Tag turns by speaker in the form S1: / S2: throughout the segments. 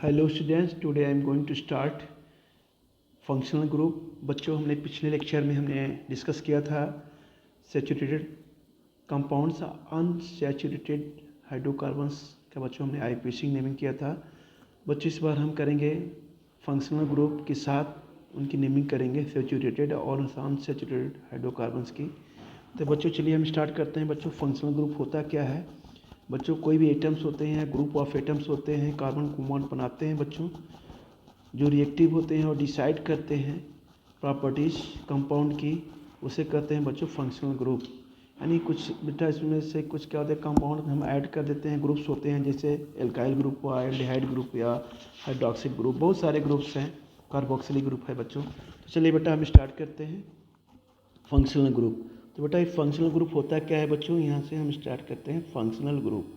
S1: Hello students, today I am going to start functional group. बच्चों, हमने पिछले lecture में हमने डिस्कस किया था सैचुरेटेड कंपाउंड्स, अनसैचुरेटेड हाइड्रोकार्बन्स का बच्चों हमने आईपीसी नेमिंग किया था। बच्चों, इस बार हम करेंगे फंक्शनल ग्रुप के साथ उनकी नेमिंग करेंगे, सैचुरेटेड और अनसैचुरेटेड हाइड्रोकार्बन्स की। तो बच्चों चलिए हम स्टार्ट करते हैं। बच्चों, फंक्शनल ग्रुप होता क्या है? बच्चों, कोई भी एटम्स होते हैं, ग्रुप ऑफ एटम्स होते हैं, कार्बन कॉम्पाउंड बनाते हैं बच्चों, जो रिएक्टिव होते हैं और डिसाइड करते हैं प्रॉपर्टीज़ कंपाउंड की, उसे कहते हैं बच्चों फंक्शनल ग्रुप। यानी कुछ बेटा इसमें से कुछ क्या होता है, कंपाउंड हम ऐड कर देते हैं, ग्रुप्स होते हैं, जैसे एल्काइल ग्रुप हुआ, एल्डिहाइड ग्रुप या हाइड्रोक्सिल ग्रुप, बहुत सारे ग्रुप्स हैं, कार्बोक्सिलिक ग्रुप है बच्चों। तो चलिए बेटा हम स्टार्ट करते हैं फंक्शनल ग्रुप। तो बेटा ये फंक्शनल ग्रुप होता क्या है बच्चों, यहाँ से हम स्टार्ट करते हैं फंक्शनल ग्रुप।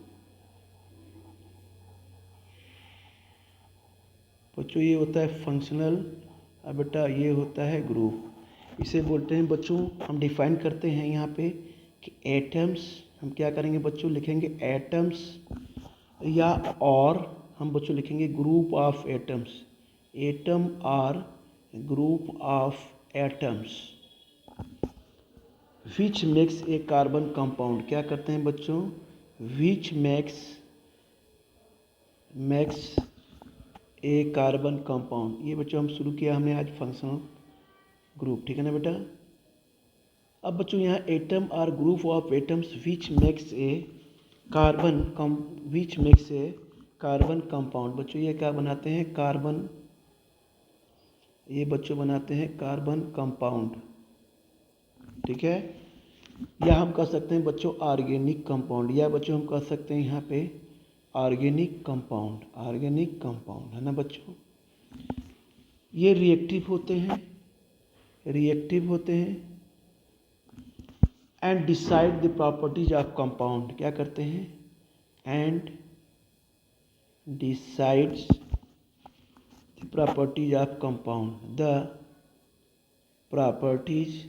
S1: बच्चों ये होता है फंक्शनल, अब बेटा ये होता है ग्रुप। इसे बोलते हैं बच्चों, हम डिफाइन करते हैं यहाँ पे कि एटम्स, हम क्या करेंगे बच्चों, लिखेंगे एटम्स, या और हम बच्चों लिखेंगे group of atoms. Atom are group of atoms which makes a carbon compound. क्या करते हैं बच्चों, which makes a carbon compound. ये बच्चों हम शुरू किया हमने आज फंक्शनल ग्रुप, ठीक है ना बेटा। अब बच्चों यहाँ atom are group of atoms which makes a carbon compound. बच्चों ये क्या बनाते हैं, कार्बन, ये बच्चों बनाते हैं कार्बन कंपाउंड, ठीक है। या हम कह सकते हैं बच्चों ऑर्गेनिक कंपाउंड, या बच्चों हम कह सकते हैं यहाँ पे ऑर्गेनिक कंपाउंड है ना बच्चों। ये रिएक्टिव होते हैं and decide the properties of compound. क्या करते हैं, and decides the properties of compound, the properties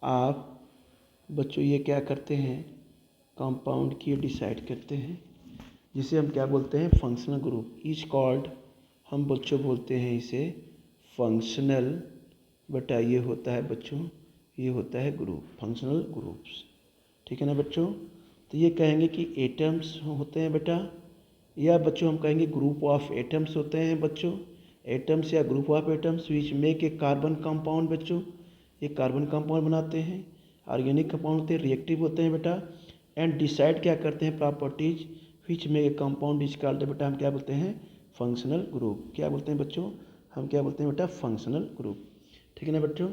S1: of, बच्चों ये क्या करते हैं, कंपाउंड की डिसाइड करते हैं, जिसे हम क्या बोलते हैं फंक्शनल ग्रुप। इज कॉल्ड, हम बच्चों बोलते हैं इसे फंक्शनल। बेटा ये होता है बच्चों, ये होता है ग्रुप, फंक्शनल ग्रुप्स, ठीक है ना बच्चों। तो ये कहेंगे कि एटम्स होते हैं बेटा, या बच्चों हम कहेंगे ग्रुप ऑफ एटम्स होते हैं बच्चों, एटम्स या group of atoms which make a carbon compound. बच्चों ये कार्बन कंपाउंड बनाते हैं, ऑर्गेनिक कंपाउंड होते हैं, रिएक्टिव होते हैं बेटा, एंड डिसाइड क्या करते हैं properties which make a compound is called, बेटा हम क्या बोलते हैं फंक्शनल ग्रुप। क्या बोलते हैं बच्चों, हम क्या बोलते हैं बेटा फंक्शनल ग्रुप, ठीक है ना बच्चों।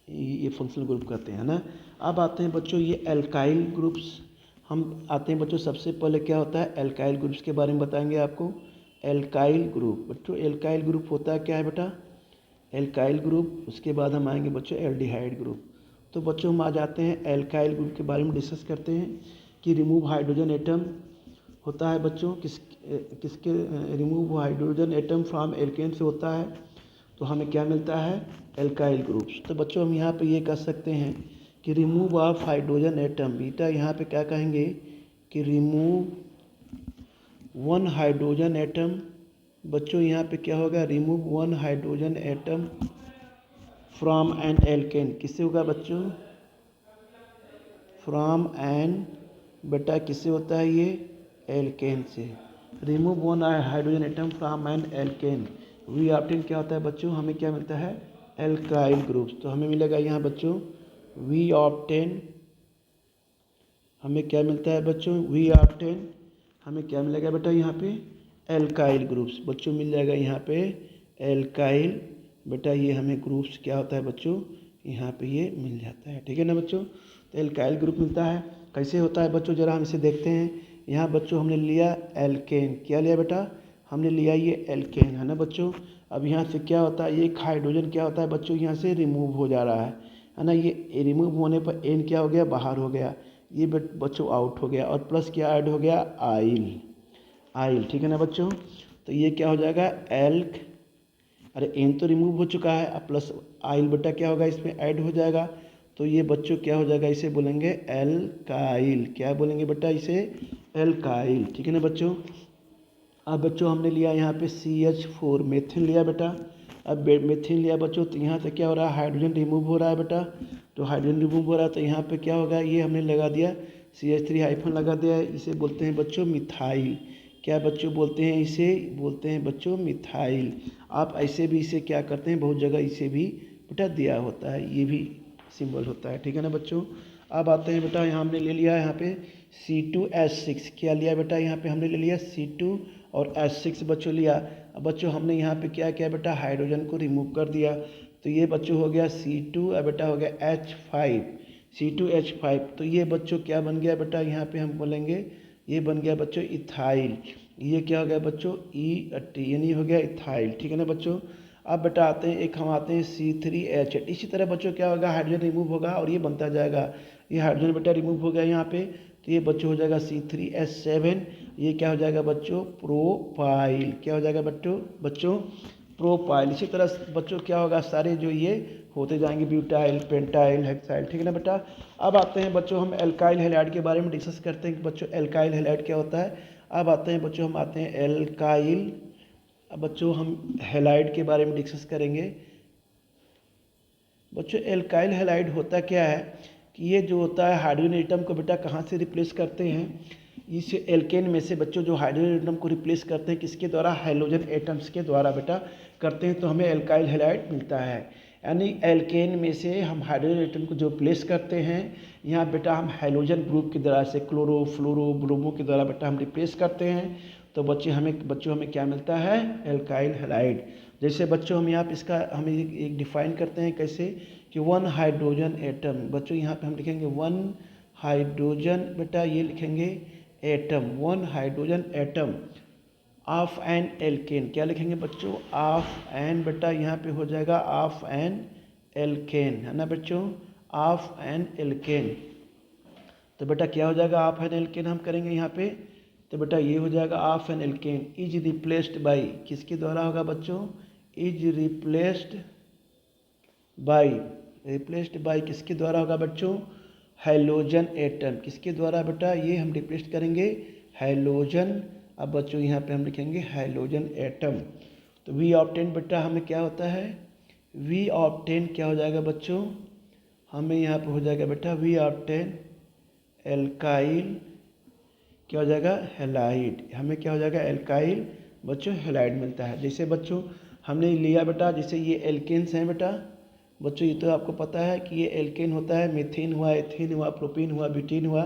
S1: ये फंक्शनल ग्रुप कहते हैं ना। अब आते हैं बच्चों ये एल्काइल ग्रुप्स। हम आते हैं बच्चों, सबसे पहले क्या होता है एल्काइल ग्रुप्स के बारे में बताएंगे आपको। एल्काइल ग्रुप बच्चों, एल्काइल ग्रुप होता क्या है बेटा, एल्काइल ग्रुप, उसके बाद हम आएंगे बच्चों एल्डिहाइड ग्रुप। तो बच्चों हम आ जाते हैं एल्काइल ग्रुप के बारे में डिस्कस करते हैं कि रिमूव हाइड्रोजन एटम होता है बच्चों, किसके remove hydrogen atom from alkane से होता है, तो हमें क्या मिलता है एल्काइल ग्रुप्स। तो बच्चों हम यहाँ पे ये कह सकते हैं कि रिमूव ऑफ हाइड्रोजन एटम, बेटा यहाँ पे क्या कहेंगे कि रिमूव वन हाइड्रोजन एटम। बच्चों यहाँ पे क्या होगा, remove one hydrogen atom from an alkane, किससे होगा बच्चों, फ्रॉम एन, बेटा किससे होता है ये एल्केन से। Remove one hydrogen atom from an alkane, we obtain क्या होता है बच्चों, हमें क्या मिलता है एल्काइल ग्रुप्स। तो हमें मिलेगा यहाँ बच्चों वी ऑप्टेन, हमें क्या मिलता है बच्चों वी ऑप्टेन, हमें क्या मिलेगा बेटा यहाँ पे एल्काइल ग्रुप्स। बच्चों मिल जाएगा यहाँ पे एल्काइल, बेटा ये हमें ग्रुप्स क्या होता है बच्चों यहाँ पे ये मिल जाता है, ठीक है ना बच्चों। तो एल्काइल ग्रुप मिलता है, कैसे होता है बच्चों जरा हम इसे देखते हैं। यहाँ बच्चों हमने लिया एल्केन, क्या लिया बेटा, हमने लिया ये एल्केन है ना बच्चों। अब यहाँ से क्या होता है, एक हाइड्रोजन क्या होता है बच्चों यहाँ से रिमूव हो जा रहा है ना। ये रिमूव होने पर एन क्या हो गया, बाहर हो गया, ये बच्चों आउट हो गया, और प्लस क्या ऐड हो गया आइल, ठीक है ना बच्चों। तो ये क्या हो जाएगा एल्क, अरे एन तो रिमूव हो चुका है, अब प्लस आइल बेटा क्या होगा इसमें ऐड हो जाएगा, तो ये बच्चों क्या हो जाएगा, इसे बोलेंगे एल्काइल। क्या बोलेंगे बेटा इसे एल्काइल, ठीक है ना बच्चों। अब बच्चों हमने लिया यहाँ पे CH4 मेथिन लिया बेटा। अब मेथिन लिया बच्चों, तो यहाँ से क्या हो रहा है, हाइड्रोजन रिमूव हो रहा है बेटा। तो हाइड्रोजन रिमूव हो रहा है तो यहाँ पे क्या होगा, ये हमने लगा दिया CH3 हाइफन लगा दिया है। इसे बोलते हैं बच्चों मिथाइल। क्या बच्चों बोलते हैं, इसे बोलते हैं बच्चों मिथाइल। आप ऐसे भी इसे क्या करते हैं, बहुत जगह इसे भी बेटा दिया होता है, ये भी सिंबल होता है, ठीक है ना बच्चों। अब आते हैं बेटा, यहाँ हमने ले लिया यहाँ पे C2H6। क्या लिया बेटा, यहाँ पे हमने ले लिया C2 और H6 बच्चों लिया। अब बच्चों हमने यहाँ पे क्या किया बेटा, हाइड्रोजन को रिमूव कर दिया। तो ये बच्चों हो गया C2 और बेटा हो गया H5, C2H5। तो ये बच्चों क्या बन गया बेटा, यहाँ पे हम बोलेंगे ये बन गया बच्चों इथाइल। ये क्या हो गया बच्चों, E यानी हो गया इथाइल, ठीक है ना बच्चों। अब बेटा आते हैं एक, हम आते हैं C3H8। इसी तरह बच्चों क्या होगा, हाइड्रोजन रिमूव होगा और ये बनता जाएगा। ये हाइड्रोजन बेटा रिमूव हो गया यहाँ पे, तो ये बच्चों हो जाएगा C3H7। ये क्या हो जाएगा बच्चों, प्रोपाइल। क्या हो जाएगा बच्चों प्रोपाइल। इसी तरह बच्चों क्या होगा, सारे जो ये होते जाएंगे, ब्यूटाइल, पेंटाइल, हेक्साइल, ठीक है ना बेटा। अब आते हैं बच्चों हम एल्काइल हैलाइड के बारे में डिस्कस करते हैं कि बच्चों एल्काइल हैलाइड क्या होता है। अब आते हैं बच्चों, हम आते हैं एल्काइल। अब बच्चों हम हैलाइड के बारे में डिस्कस करेंगे। बच्चों एल्काइल हैलाइड होता क्या है कि ये जो होता है हाइड्रोजन एटम को बेटा कहाँ से रिप्लेस करते हैं, इस एल्केन में से बच्चों जो हाइड्रोजन एटम को रिप्लेस करते हैं किसके द्वारा, हैलोजन एटम्स के द्वारा बेटा करते हैं, तो हमें एल्काइल हैलाइड मिलता है। यानी एल्केन में से हम हाइड्रोजन एटम को जो रिप्लेस करते हैं, यहाँ बेटा हम हैलोजन ग्रुप के द्वारा से क्लोरो, फ्लोरो, ब्रोमो के द्वारा बेटा हम रिप्लेस करते हैं, तो बच्चों हमें क्या मिलता है, एल्काइल हैलाइड। जैसे बच्चों हम यहाँ पे इसका हम एक डिफाइन करते हैं कैसे, कि वन हाइड्रोजन एटम। बच्चों यहाँ पे हम लिखेंगे वन हाइड्रोजन बेटा, ये लिखेंगे atom, one hydrogen atom of an alkane. क्या लिखेंगे बच्चों, ऑफ एन, बेटा यहाँ पे हो जाएगा ऑफ एन एल्केन, है ना बच्चों, ऑफ एन एल्केन। तो बेटा क्या हो जाएगा, ऑफ एन एल्केन हम करेंगे यहाँ पे, तो बेटा ये हो जाएगा of an alkane is replaced by, किसके द्वारा होगा बच्चों, इज रिप्लेस्ड बाई किसके द्वारा होगा बच्चों, हैलोजन एटम। किसके द्वारा बेटा, ये हम रिप्लेस करेंगे हैलोजन। अब बच्चों यहाँ पे हम लिखेंगे हैलोजन एटम। तो वी ऑब्टेन बेटा हमें क्या होता है, वी ऑब्टेन क्या हो जाएगा बच्चों, हमें यहाँ पे हो जाएगा बेटा वी ऑब्टेन एल्काइल, क्या हो जाएगा, हैलाइड। हमें क्या हो जाएगा, एल्काइल बच्चों हैलाइड मिलता है। जैसे बच्चों हमने लिया बेटा, जैसे ये एल्केन्स हैं बेटा, बच्चों ये तो आपको पता है कि ये एल्केन होता है, मीथेन हुआ, एथेन हुआ, प्रोपीन हुआ, ब्यूटेन हुआ।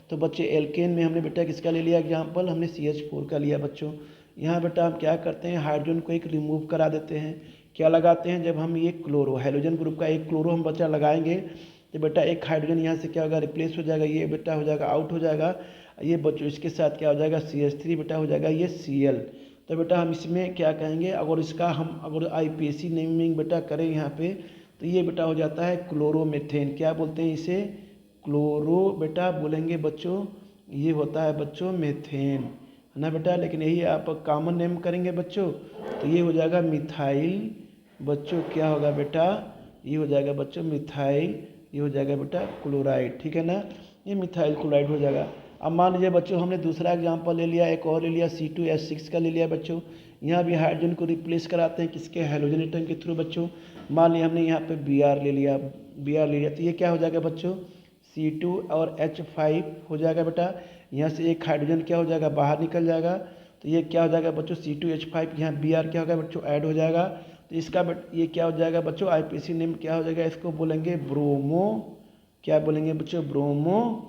S1: तो बच्चे एल्केन में हमने बेटा किसका ले लिया एग्जाम्पल, हमने CH4 का लिया बच्चों। यहाँ बेटा हम क्या करते हैं, हाइड्रोजन को एक रिमूव करा देते हैं। क्या लगाते हैं, जब हम ये क्लोरो, हैलोजन ग्रुप का एक क्लोरो हम बच्चा लगाएंगे, तो बेटा एक हाइड्रोजन यहाँ से क्या होगा, रिप्लेस हो जाएगा, ये बेटा हो जाएगा आउट हो जाएगा। ये बच्चों इसके साथ क्या हो जाएगा, CH3 बेटा हो जाएगा ये Cl। तो बेटा हम इसमें क्या कहेंगे, अगर इसका हम अगर IPAC नेमिंग बेटा करें यहाँ पे, तो ये बेटा हो जाता है क्लोरोमीथेन। क्या बोलते हैं इसे, क्लोरो बेटा बोलेंगे बच्चों, ये होता है बच्चों मेथेन, है ना बेटा। लेकिन यही आप कॉमन नेम करेंगे बच्चों, तो ये हो जाएगा मिथाइल बच्चों, क्या होगा बेटा, ये हो जाएगा बच्चों मिथाइल, ये हो जाएगा बेटा क्लोराइड, ठीक है ना, ये मिथाइल क्लोराइड हो जाएगा। अब मान लीजिए बच्चों हमने दूसरा एग्जांपल ले लिया, एक और ले लिया, C2H6 का ले लिया बच्चों। यहाँ भी हाइड्रोजन को रिप्लेस कराते हैं किसके, हैलोजन एटम के थ्रू बच्चों। मान लिया हमने यहाँ पे Br ले लिया, तो ये क्या हो जाएगा बच्चों, C2 और H5 हो जाएगा बेटा। यहाँ से एक हाइड्रोजन क्या हो जाएगा, बाहर निकल जाएगा, तो ये क्या हो जाएगा बच्चों, C2H5, यहाँ Br क्या होगा बच्चों, ऐड हो जाएगा। तो इसका ये क्या हो जाएगा बच्चों, IPAC नेम क्या हो जाएगा, इसको बोलेंगे ब्रोमो, क्या बोलेंगे बच्चों, ब्रोमो,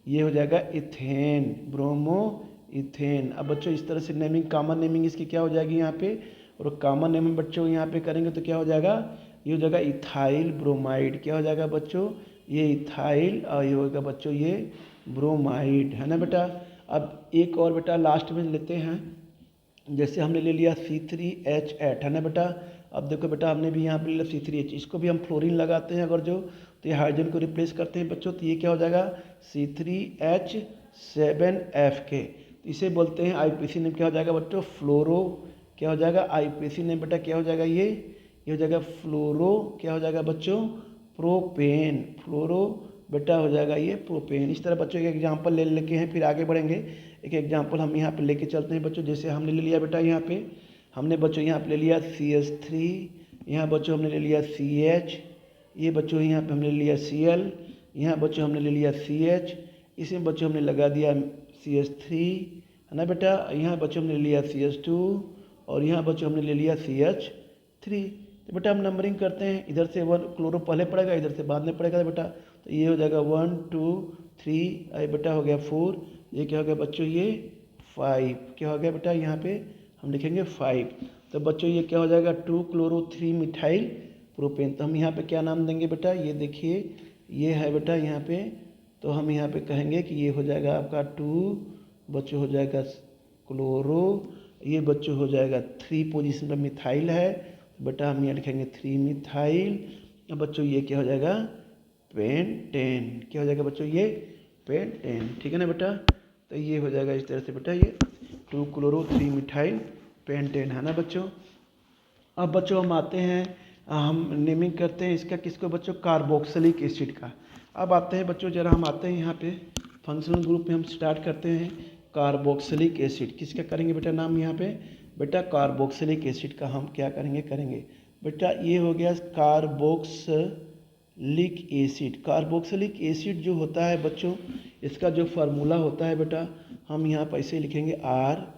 S1: ये हो जाएगा इथेन, ब्रोमो इथेन। अब बच्चों इस तरह से नेमिंग, कॉमन नेमिंग इसकी क्या हो जाएगी यहाँ पे, और कॉमन नेमिंग बच्चों यहाँ पे करेंगे तो क्या हो जाएगा, ये हो जाएगा इथाइल ब्रोमाइड। क्या हो जाएगा बच्चों, ये इथाइल और ये होगा बच्चों ये ब्रोमाइड, है ना बेटा। अब एक और बेटा लास्ट में लेते हैं, जैसे हमने ले लिया C3H8, है ना बेटा। अब देखो बेटा हमने भी यहाँ पे ले लिया C3H, इसको भी हम फ्लोरीन लगाते हैं अगर जो, तो ये हाइड्रोजन को रिप्लेस करते हैं बच्चों, तो ये क्या हो जाएगा C3H7F। इसे बोलते हैं IPAC नेम क्या हो जाएगा बच्चों, फ्लोरो, क्या हो जाएगा IPAC नेम बेटा, क्या हो जाएगा ये हो जाएगा फ्लोरो, क्या हो जाएगा बच्चों, प्रोपेन, फ्लोरो बेटा हो जाएगा ये प्रोपेन। इस तरह बच्चों एक एग्जाम्पल ले लेके हैं, फिर आगे बढ़ेंगे। एक एग्जाम्पल हम यहाँ पे लेके चलते हैं बच्चों। जैसे हमने ले लिया बेटा यहाँ पे, हमने बच्चों यहाँ पे ले लिया CH3, यहाँ बच्चों हमने ले लिया CH, ये बच्चों यहाँ पे हमने ले लिया Cl, यहाँ बच्चों हमने ले लिया CH, इसमें बच्चों हमने लगा दिया CH3, है ना बेटा। यहाँ बच्चों हमने ले लिया CH2 और यहाँ बच्चों हमने ले लिया CH3। तो बेटा हम नंबरिंग करते हैं, इधर से 1 क्लोरो पहले पड़ेगा, इधर से बाद में पड़ेगा बेटा। तो ये हो जाएगा 1 2 3, अरे बेटा हो गया 4, ये क्या हो गया बच्चों ये 5, क्या हो गया बेटा यहाँ पे हम लिखेंगे 5। तो बच्चों ये क्या हो जाएगा 2 क्लोरो 3 मिथाइल प्रोपेन। तो हम यहाँ पे क्या नाम देंगे बेटा, ये देखिए ये है बेटा यहाँ पे, तो हम यहाँ पे कहेंगे कि ये हो जाएगा आपका 2 बच्चों हो जाएगा क्लोरो, ये बच्चों हो जाएगा 3 पोजीशन पर मिथाइल है, बेटा हम यहाँ लिखेंगे 3 मिथाइल। अब बच्चों ये क्या हो जाएगा पेंटेन, क्या हो जाएगा बच्चों ये पेंटेन, ठीक है ना बेटा। तो ये हो जाएगा इस तरह से बेटा ये 2 क्लोरो 3 मिथाइल पेंटेन, है ना बच्चों। अब बच्चों हम आते हैं, हम नेमिंग करते हैं इसका किसको बच्चों, कार्बोक्सिलिक एसिड का। अब आते हैं बच्चों जरा हम आते हैं यहाँ पे फंक्शनल ग्रुप में हम स्टार्ट करते हैं कार्बोक्सिलिक एसिड। किसका करेंगे बेटा नाम यहाँ पे, बेटा कार्बोक्सिलिक एसिड का हम क्या करेंगे बेटा, ये हो गया कार्बोक्सिलिक एसिड। कार्बोक्सिलिक एसिड जो होता है बच्चों, इसका जो फार्मूला होता है बेटा, हम यहाँ पर ऐसे लिखेंगे RCOOH,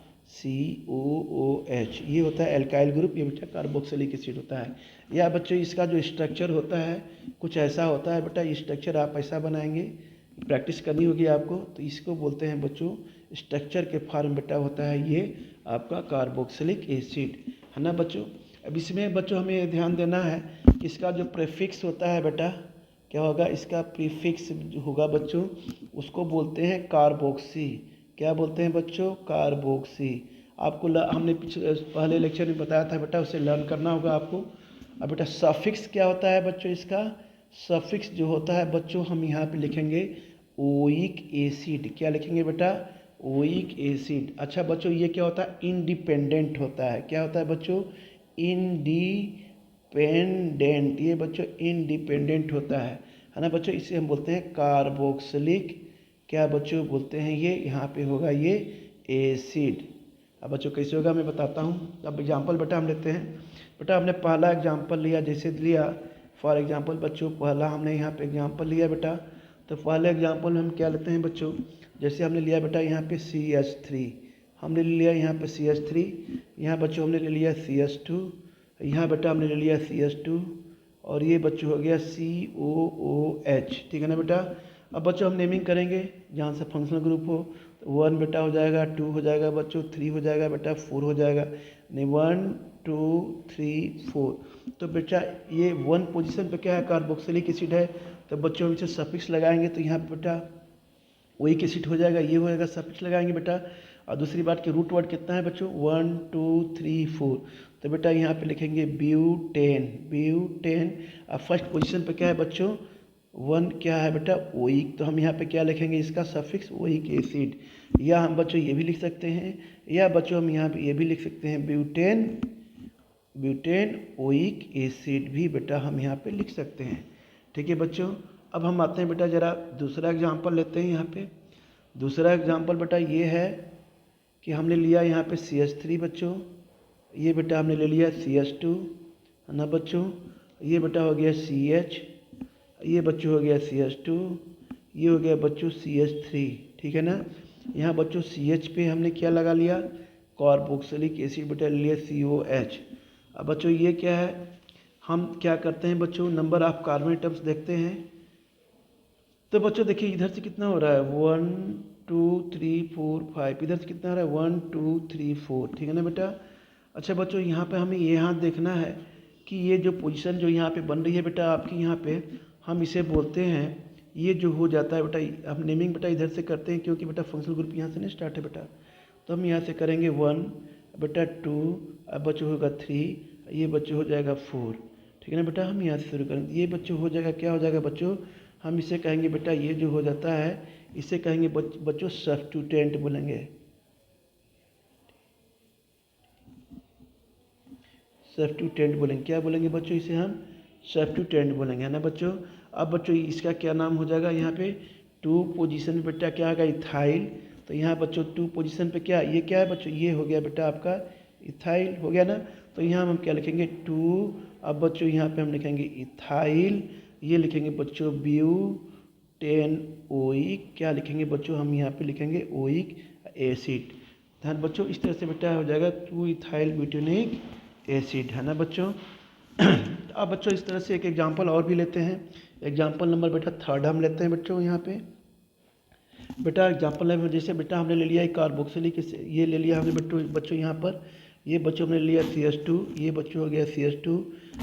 S1: ये होता है एल्काइल ग्रुप, ये बेटा कार्बोक्सिलिक एसिड होता है। या बच्चों इसका जो स्ट्रक्चर होता है कुछ ऐसा होता है बेटा, ये स्ट्रक्चर आप ऐसा बनाएंगे, प्रैक्टिस करनी होगी आपको। तो इसको बोलते हैं बच्चों स्ट्रक्चर के फॉर्म बेटा होता है ये आपका कार्बोक्सिलिक एसिड, है ना बच्चों। अब इसमें बच्चों हमें ध्यान देना है कि इसका जो प्रीफिक्स होता है बेटा, क्या होगा इसका प्रीफिक्स होगा बच्चों, उसको बोलते हैं कार्बोक्सी। क्या बोलते हैं बच्चों, कार्बोक्सी। आपको हमने पहले लेक्चर में बताया था बेटा, उसे लर्न करना होगा आपको। अब बेटा सफिक्स क्या होता है बच्चों, इसका सफिक्स जो होता है बच्चों हम यहाँ पे लिखेंगे ओइक एसिड। क्या लिखेंगे बेटा, ओइक एसिड। अच्छा बच्चों ये क्या होता है, इंडिपेंडेंट होता है। क्या होता है बच्चों, इंडिपेंडेंट, ये बच्चों इंडिपेंडेंट होता है ना बच्चों। इसे हम बोलते हैं कार्बोक्सिलिक, क्या बच्चों बोलते हैं ये, यहाँ पे होगा ये एसिड। अब बच्चों कैसे होगा मैं बताता हूँ। अब एग्जांपल बेटा हम लेते हैं, बेटा हमने पहला एग्जांपल लिया, जैसे लिया फॉर एग्जांपल बच्चों, पहला हमने यहाँ पे एग्जांपल लिया बेटा। तो पहले एग्जांपल में हम क्या लेते हैं बच्चों, जैसे हमने लिया बेटा यहाँ पे CH3, हमने ले लिया यहाँ पे CH3, यहाँ बच्चों हमने ले लिया CH2, यहाँ बेटा हमने ले लिया CH2, और ये बच्चों हो गया COOH, ठीक है ना बेटा। अब बच्चों हम नेमिंग करेंगे जहाँ से फंक्शनल ग्रुप हो। तो 1 बेटा हो जाएगा, 2 हो जाएगा बच्चों, 3 हो जाएगा बेटा, 4 हो जाएगा, नहीं 1 2 3 4। तो बेटा ये 1 पोजीशन पे क्या है, कार्बोक्सिलिक एसिड है। तो बच्चों हम इसे सफिक्स लगाएंगे, तो यहाँ पे बेटा ओइक एसिड हो जाएगा, ये होएगा सफिक्स लगाएंगे बेटा। और दूसरी बात कि रूट वर्ड कितना है बच्चों, 1 2 3 4। तो बेटा यहाँ पे लिखेंगे ब्यूटेन, ब्यूटेन। अब फर्स्ट पोजीशन पे क्या है बच्चों, 1 क्या है बेटा ओइक, तो हम यहाँ पे क्या लिखेंगे इसका सफिक्स ओइक एसिड। या हम बच्चों ये भी लिख सकते हैं, या बच्चों हम यहाँ पे ये भी लिख सकते हैं ब्यूटेन, ब्यूटेन ओइक एसिड भी बेटा हम यहाँ पे लिख सकते हैं, ठीक है बच्चों। अब हम आते हैं बेटा जरा दूसरा एग्जांपल लेते हैं। यहाँ पे दूसरा एग्जांपल बेटा ये है कि हमने लिया यहाँ पे CH3 बच्चों, ये बेटा हमने ले लिया CH2, है ना बच्चों। ये बेटा हो गया CH, ये बच्चों हो गया CH2, ये हो गया बच्चों CH3, ठीक है ना। यहाँ बच्चों CH पे हमने क्या लगा लिया, कार्बोक्सिलिक एसिड बेटा ले लिया COH। अब बच्चों ये क्या है, हम क्या करते हैं बच्चों, नंबर ऑफ कार्बन एटम्स देखते हैं। तो बच्चों देखिए इधर से कितना हो रहा है, 1 2 3 4 5, इधर से कितना हो रहा है 1 2 3 4, ठीक है ना बेटा। अच्छा बच्चों यहाँ पे हमें ये हाथ देखना है कि ये जो पोजीशन जो यहाँ पे बन रही है बेटा आपकी, यहाँ पे हम इसे बोलते हैं, ये जो हो जाता है बेटा, हम नेमिंग बेटा इधर से करते हैं क्योंकि बेटा फंक्शनल ग्रुप यहाँ से नहीं स्टार्ट है बेटा। तो हम यहाँ से करेंगे 1 बेटा 2, अब बच्चों होगा 3, ये बच्चों हो जाएगा 4, ठीक है ना बेटा। हम यहाँ से शुरू करेंगे, ये बच्चों हो जाएगा, क्या हो जाएगा बच्चों, हम इसे कहेंगे बेटा, ये जो हो जाता है इसे कहेंगे बच्चों सब्स्टिट्यूटेंट बोलेंगे, सब्स्टिट्यूटेंट बोलेंगे। क्या बोलेंगे बच्चों, इसे हम सब्स्टिट्यूटेंट बोलेंगे, है ना बच्चों। अब बच्चों इसका क्या नाम हो जाएगा यहाँ पे 2 पोजीशन पे बेटा क्या आएगा इथाइल। तो यहाँ बच्चों 2 पोजीशन पे क्या ये क्या है बच्चों ये हो गया बेटा आपका इथाइल हो गया ना। तो यहाँ हम क्या लिखेंगे 2। अब बच्चों यहाँ पे हम लिखेंगे इथाइल, ये लिखेंगे बच्चों ब्यूटेन ओइक, क्या लिखेंगे बच्चों हम यहाँ पे लिखेंगे ओइक एसिड। ध्यान बच्चों इस तरह से बेटा हो जाएगा 2 इथाइल ब्यूटेनिक एसिड है ना बच्चों। अब बच्चों इस तरह से एक एग्जांपल और भी लेते हैं। एग्जांपल नंबर बेटा 3 हम लेते हैं बच्चों यहाँ पे। बेटा एग्जांपल है जैसे बेटा हमने ले लिया एक कार्बोक्सिलिक ये ले लिया हमने बच्चों यहाँ पर, ये बच्चों हमने लिया CH2, ये बच्चों हो गया CH2,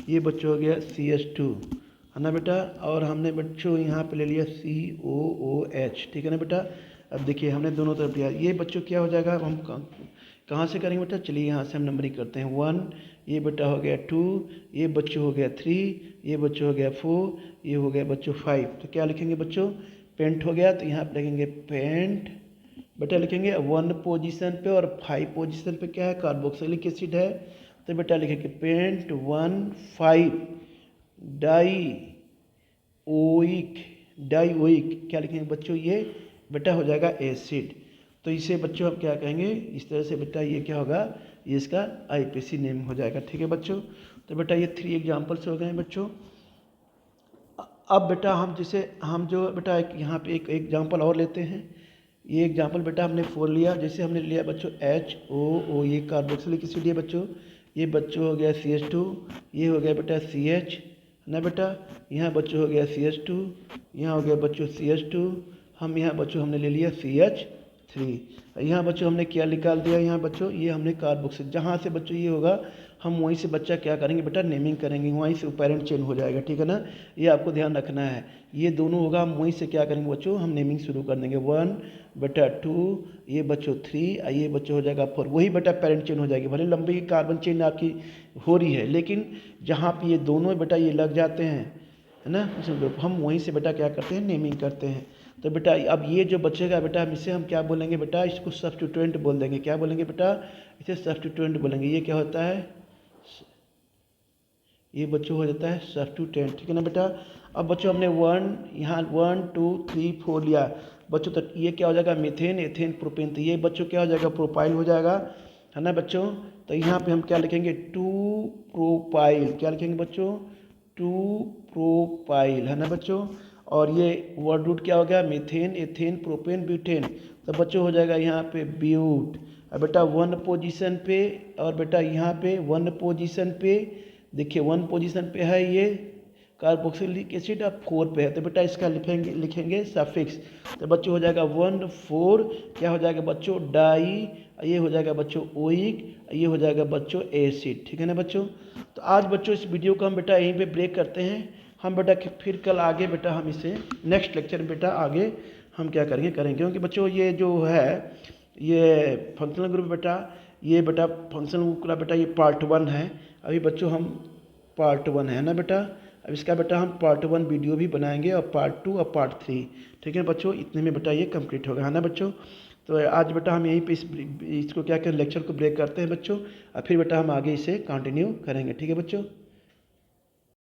S1: ये बच्चों हो गया CH2 है ना बेटा। और हमने बच्चों यहाँ पे ले लिया COOH, ठीक है ना बेटा। अब देखिए हमने दोनों तरफ लिया, ये बच्चों क्या हो जाएगा हम कहाँ से करेंगे बेटा, चलिए यहाँ से हम नंबरिंग करते हैं 1, ये बेटा हो गया 2, ये बच्चों हो गया 3, ये बच्चों हो गया 4, ये हो गया बच्चों 5। तो क्या लिखेंगे बच्चों पेंट हो गया, तो यहाँ पे लिखेंगे पेंट बेटा लिखेंगे 1 पोजीशन पे और 5 पोजीशन पे क्या है कार्बोक्सिलिक एसिड है। तो बेटा लिखेंगे पेंट 1,5 डाइओइक क्या लिखेंगे बच्चों ये बेटा हो जाएगा एसिड। तो इसे बच्चों हम क्या कहेंगे इस तरह से बेटा ये क्या होगा ये इसका IPC नेम हो जाएगा, ठीक है बच्चों। तो बेटा ये 3 एग्जाम्पल्स हो गए बच्चों। अब बेटा हम जो बेटा एक यहाँ पे एक एग्जाम्पल और लेते हैं। ये एग्जाम्पल बेटा हमने 4 लिया, जैसे हमने लिया बच्चों HOO ये कार्बोक्सिलिक एसिड है बच्चों, ये बच्चों हो गया CH2, ये हो गया बेटा CH ना बेटा, यहाँ बच्चों हो गया CH2, यहाँ हो गया बच्चों CH2, हम यहाँ बच्चों हमने ले लिया CH3। यहाँ बच्चों हमने क्या निकाल दिया यहाँ बच्चों ये हमने कार्बोक्सिल, जहाँ से बच्चों ये होगा हम वहीं से बच्चा क्या करेंगे बेटा नेमिंग करेंगे, वहीं से पेरेंट चेन हो जाएगा, ठीक है ना। ये आपको ध्यान रखना है, ये दोनों होगा हम वहीं से क्या करेंगे बच्चों हम नेमिंग शुरू कर देंगे 1 बेटा 2 ये बच्चों 3 ये बच्चों हो जाएगा 4, वही बेटा पेरेंट चेन हो जाएगी। भले लंबी कार्बन चेन आपकी हो रही है लेकिन जहाँ पे ये दोनों बेटा ये लग जाते हैं है ना, हम वहीं से बेटा क्या करते हैं नेमिंग करते हैं। तो बेटा अब ये जो बचेगा बेटा इसे हम क्या बोलेंगे बेटा इसको सब्स्टिट्यूएंट बोल देंगे, क्या बोलेंगे बेटा इसे सब्स्टिट्यूएंट बोलेंगे। ये क्या होता है ये बच्चों हो जाता है सब्स्टिट्यूएंट, ठीक है ना बेटा। अब बच्चों हमने 1 यहाँ 1 2 3 4 लिया बच्चों, तो ये क्या हो जाएगा मीथेन एथेन प्रोपेन, तो ये बच्चों क्या हो जाएगा प्रोपाइल हो जाएगा है ना बच्चों। तो यहाँ पे हम क्या लिखेंगे 2 प्रोपाइल, क्या लिखेंगे बच्चों 2 प्रोपाइल है ना बच्चों। और ये वर्ड रूट क्या हो गया मीथेन एथेन प्रोपेन ब्यूटेन, तो बच्चों हो जाएगा यहाँ पे ब्यूट। अब बेटा 1 पोजीशन पे और बेटा यहाँ पे 1 पोजीशन पे देखिए 1 पोजीशन पे है ये कार्बोक्सिलिक एसिड अब 4 पे है, तो बेटा इसका लिखेंगे सफिक्स। तो बच्चों हो जाएगा 1 4 क्या हो जाएगा बच्चों डाई, ये हो जाएगा बच्चों ओइक, ये हो जाएगा बच्चों एसिड, ठीक है ना बच्चों। तो आज बच्चों इस वीडियो को हम बेटा यहीं पे ब्रेक करते हैं, हम बेटा फिर कल आगे बेटा हम इसे नेक्स्ट लेक्चर में बेटा आगे हम क्या करेंगे क्योंकि बच्चों ये जो है ये फंक्शनल ग्रुप बेटा ये बेटा फंक्शनल ग्रुप का बेटा ये पार्ट 1 है, अभी बच्चों हम पार्ट 1 है ना बेटा। अब इसका बेटा हम पार्ट 1 वीडियो भी बनाएंगे और पार्ट 2 और पार्ट 3, ठीक है बच्चों। इतने में बेटा ये कंप्लीट होगा है ना बच्चों। तो आज बेटा हम यहीं पे इसको क्या करें लेक्चर को ब्रेक करते हैं बच्चों, और फिर बेटा हम आगे इसे कंटिन्यू करेंगे, ठीक है बच्चों।